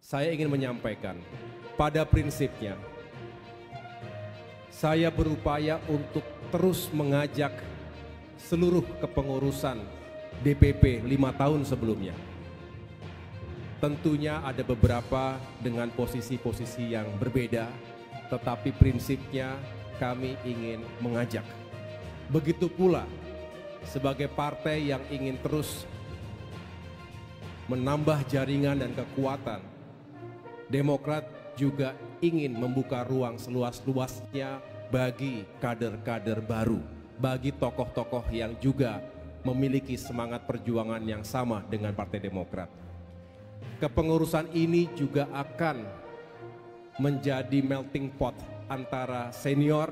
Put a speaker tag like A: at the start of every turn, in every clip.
A: saya ingin menyampaikan, pada prinsipnya, saya berupaya untuk terus mengajak seluruh kepengurusan DPP 5 tahun sebelumnya. Tentunya ada beberapa dengan posisi-posisi yang berbeda, tetapi prinsipnya kami ingin mengajak. Begitu pula sebagai partai yang ingin terus menambah jaringan dan kekuatan, Demokrat juga ingin membuka ruang seluas-luasnya bagi kader-kader baru, bagi tokoh-tokoh yang juga memiliki semangat perjuangan yang sama dengan Partai Demokrat. Kepengurusan ini juga akan menjadi melting pot antara senior,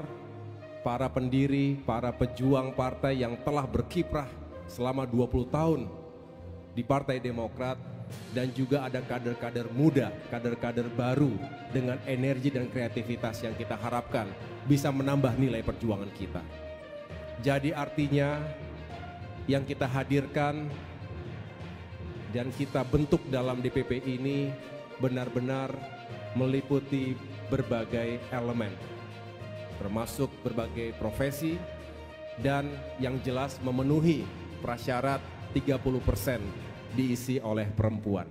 A: para pendiri, para pejuang partai yang telah berkiprah selama 20 tahun di Partai Demokrat, dan juga ada kader-kader muda, kader-kader baru dengan energi dan kreativitas yang kita harapkan bisa menambah nilai perjuangan kita. Jadi artinya yang kita hadirkan dan kita bentuk dalam DPP ini benar-benar meliputi berbagai elemen, termasuk berbagai profesi, dan yang jelas memenuhi prasyarat 30% diisi oleh perempuan.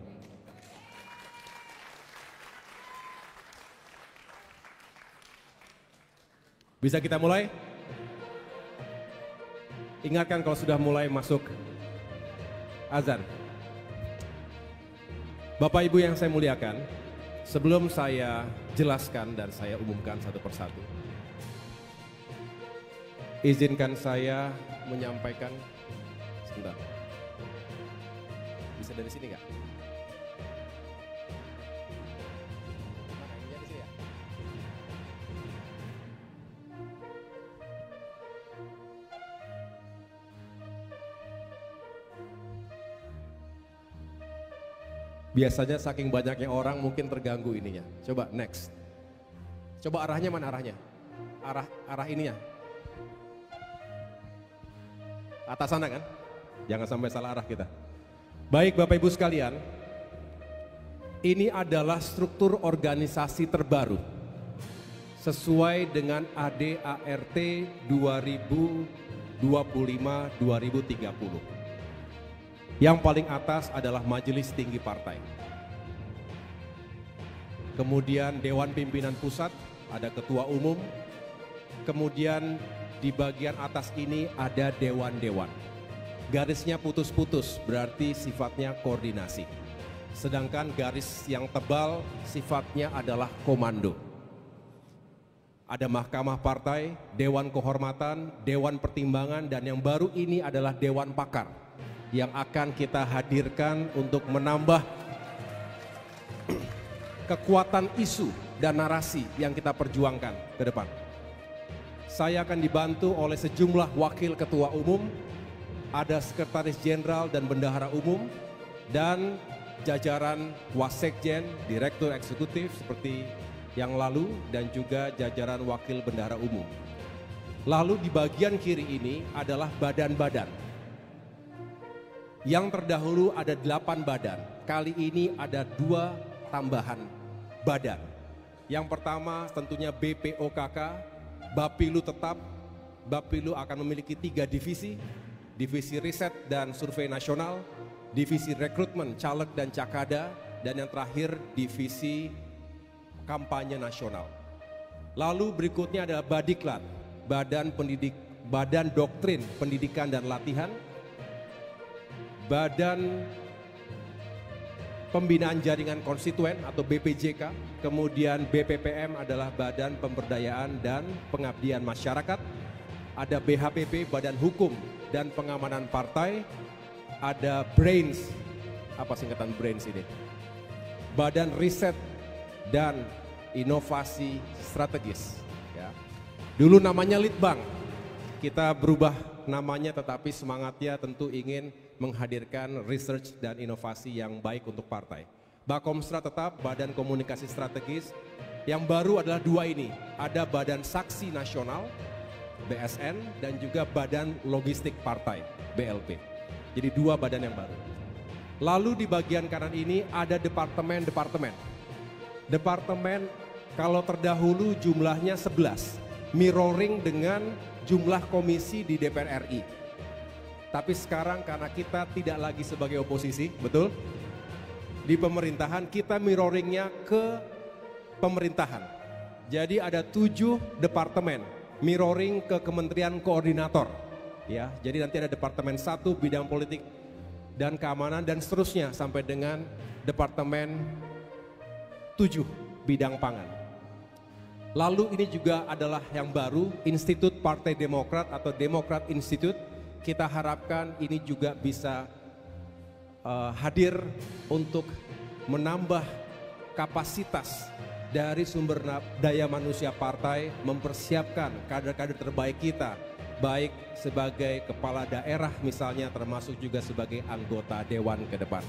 A: Bisa kita mulai? Ingatkan kalau sudah mulai masuk azan. Bapak Ibu yang saya muliakan, sebelum saya jelaskan dan saya umumkan satu persatu, izinkan saya menyampaikan sebentar. Bisa dari sini nggak? Biasanya saking banyaknya orang mungkin terganggu ininya. Coba next. Coba arahnya mana arahnya? Arah ininya. Atas sana kan? Jangan sampai salah arah kita. Baik Bapak Ibu sekalian, ini adalah struktur organisasi terbaru sesuai dengan ADART 2025-2030. Yang paling atas adalah Majelis Tinggi Partai. Kemudian Dewan Pimpinan Pusat, ada Ketua Umum. Kemudian di bagian atas ini ada dewan-dewan. Garisnya putus-putus, berarti sifatnya koordinasi. Sedangkan garis yang tebal sifatnya adalah komando. Ada Mahkamah Partai, Dewan Kehormatan, Dewan Pertimbangan, dan yang baru ini adalah Dewan Pakar yang akan kita hadirkan untuk menambah kekuatan isu dan narasi yang kita perjuangkan ke depan. Saya akan dibantu oleh sejumlah wakil ketua umum, ada sekretaris jenderal dan bendahara umum, dan jajaran wasekjen, direktur eksekutif seperti yang lalu, dan juga jajaran wakil bendahara umum. Lalu di bagian kiri ini adalah badan-badan. Yang terdahulu ada 8 badan, kali ini ada 2 tambahan badan. Yang pertama tentunya BPOKK, Bapilu tetap. Bapilu akan memiliki 3 divisi, divisi riset dan survei nasional, divisi rekrutmen caleg dan cakada, dan yang terakhir divisi kampanye nasional. Lalu berikutnya adalah Badiklat, Badan Doktrin Pendidikan dan Latihan, Badan Pembinaan Jaringan Konstituen atau BPJK, kemudian BPPM adalah Badan Pemberdayaan dan Pengabdian Masyarakat, ada BHPP, Badan Hukum dan Pengamanan Partai, ada BRAINS, apa singkatan BRAINS ini? Badan Riset dan Inovasi Strategis. Ya. Dulu namanya Litbang, kita berubah namanya, tetapi semangatnya tentu ingin menghadirkan research dan inovasi yang baik untuk partai. Bakomstra tetap, Badan Komunikasi Strategis. Yang baru adalah 2 ini, ada Badan Saksi Nasional, BSN, dan juga Badan Logistik Partai, BLP. Jadi 2 badan yang baru. Lalu di bagian kanan ini ada departemen-departemen. Departemen kalau terdahulu jumlahnya 11, mirroring dengan jumlah komisi di DPR RI. Tapi sekarang karena kita tidak lagi sebagai oposisi, betul? Di pemerintahan kita mirroringnya ke pemerintahan. Jadi ada 7 departemen, mirroring ke kementerian koordinator. Ya, jadi nanti ada departemen 1 bidang politik dan keamanan dan seterusnya sampai dengan departemen 7 bidang pangan. Lalu ini juga adalah yang baru, Institut Partai Demokrat atau Demokrat Institute. Kita harapkan ini juga bisa hadir untuk menambah kapasitas dari sumber daya manusia partai, mempersiapkan kader-kader terbaik kita, baik sebagai kepala daerah misalnya, termasuk juga sebagai anggota dewan ke depan.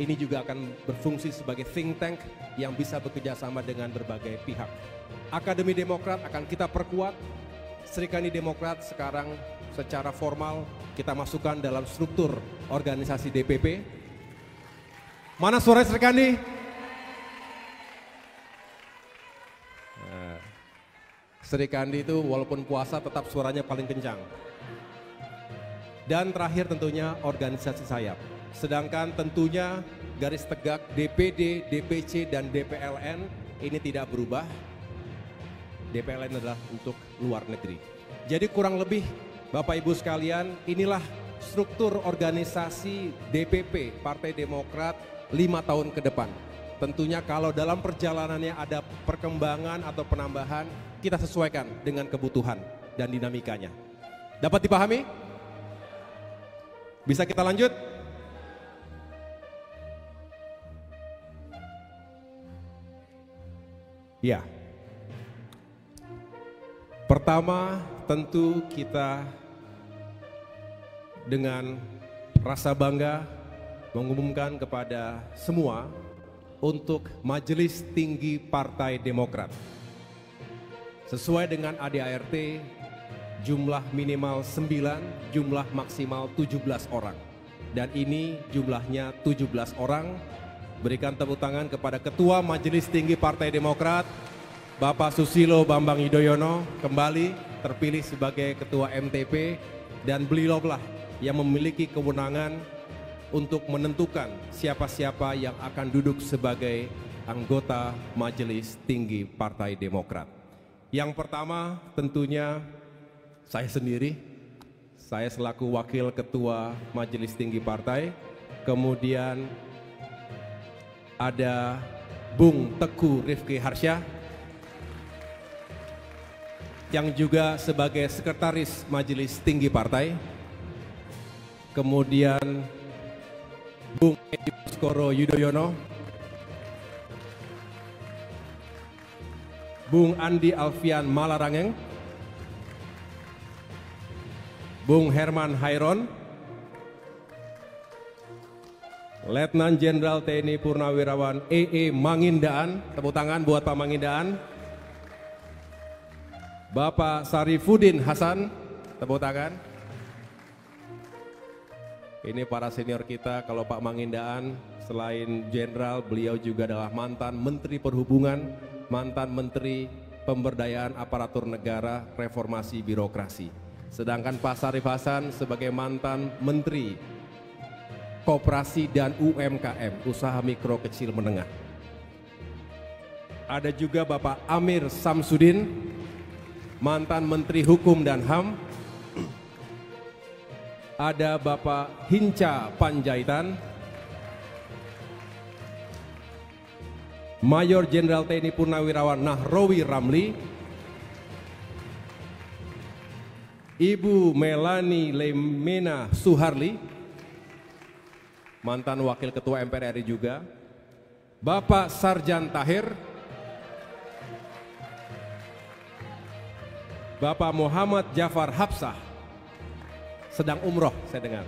A: Ini juga akan berfungsi sebagai think tank yang bisa bekerja sama dengan berbagai pihak. Akademi Demokrat akan kita perkuat. Serikandi Demokrat sekarang secara formal kita masukkan dalam struktur organisasi DPP. Mana suara Serikandi? Serikandi itu walaupun puasa tetap suaranya paling kencang. Dan terakhir tentunya organisasi sayap. Sedangkan tentunya garis tegak DPD, DPC, dan DPLN ini tidak berubah. DPLN adalah untuk luar negeri. Jadi kurang lebih Bapak Ibu sekalian, inilah struktur organisasi DPP Partai Demokrat 5 tahun ke depan. Tentunya kalau dalam perjalanannya ada perkembangan atau penambahan, kita sesuaikan dengan kebutuhan dan dinamikanya. Dapat dipahami? Bisa kita lanjut? Ya. Pertama, tentu kita dengan rasa bangga mengumumkan kepada semua untuk Majelis Tinggi Partai Demokrat. Sesuai dengan ADART, jumlah minimal 9, jumlah maksimal 17 orang. Dan ini jumlahnya 17 orang. Berikan tepuk tangan kepada Ketua Majelis Tinggi Partai Demokrat, Bapak Susilo Bambang Yudhoyono, kembali terpilih sebagai Ketua MTP, dan beliaulah yang memiliki kewenangan untuk menentukan siapa-siapa yang akan duduk sebagai anggota Majelis Tinggi Partai Demokrat. Yang pertama tentunya saya sendiri, saya selaku Wakil Ketua Majelis Tinggi Partai, kemudian ada Bung Teguh Rifki Harsha, yang juga sebagai Sekretaris Majelis Tinggi Partai, kemudian Bung Edi Baskoro Yudhoyono, Bung Andi Alfian Malarangeng, Bung Herman Hairon, Letnan Jenderal TNI Purnawirawan EE Mangindaan, tepuk tangan buat Pak Mangindaan. Bapak Sarifudin Hasan, tepuk tangan. Ini para senior kita. Kalau Pak Mangindaan selain jenderal, beliau juga adalah mantan Menteri Perhubungan, mantan Menteri Pemberdayaan Aparatur Negara, Reformasi Birokrasi. Sedangkan Pak Sarif Hasan sebagai mantan Menteri Koperasi dan UMKM, Usaha Mikro Kecil Menengah. Ada juga Bapak Amir Samsudin, mantan Menteri Hukum dan HAM. Ada Bapak Hinca Panjaitan, Mayor Jenderal TNI Purnawirawan Nahrawi Ramli, Ibu Melani Lemena Suharli, mantan Wakil Ketua MPR RI juga, Bapak Sarjan Tahir, Bapak Muhammad Jafar Hapsah, sedang umroh saya dengar,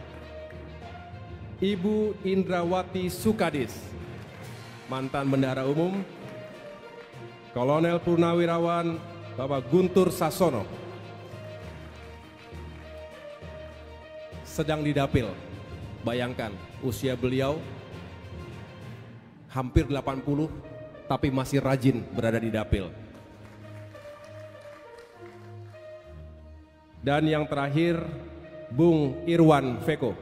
A: Ibu Indrawati Sukadis, mantan Bendahara Umum, Kolonel Purnawirawan Bapak Guntur Sasono, sedang didapil. Bayangkan usia beliau hampir 80, tapi masih rajin berada di dapil. Dan yang terakhir, Bung Irwan Veko.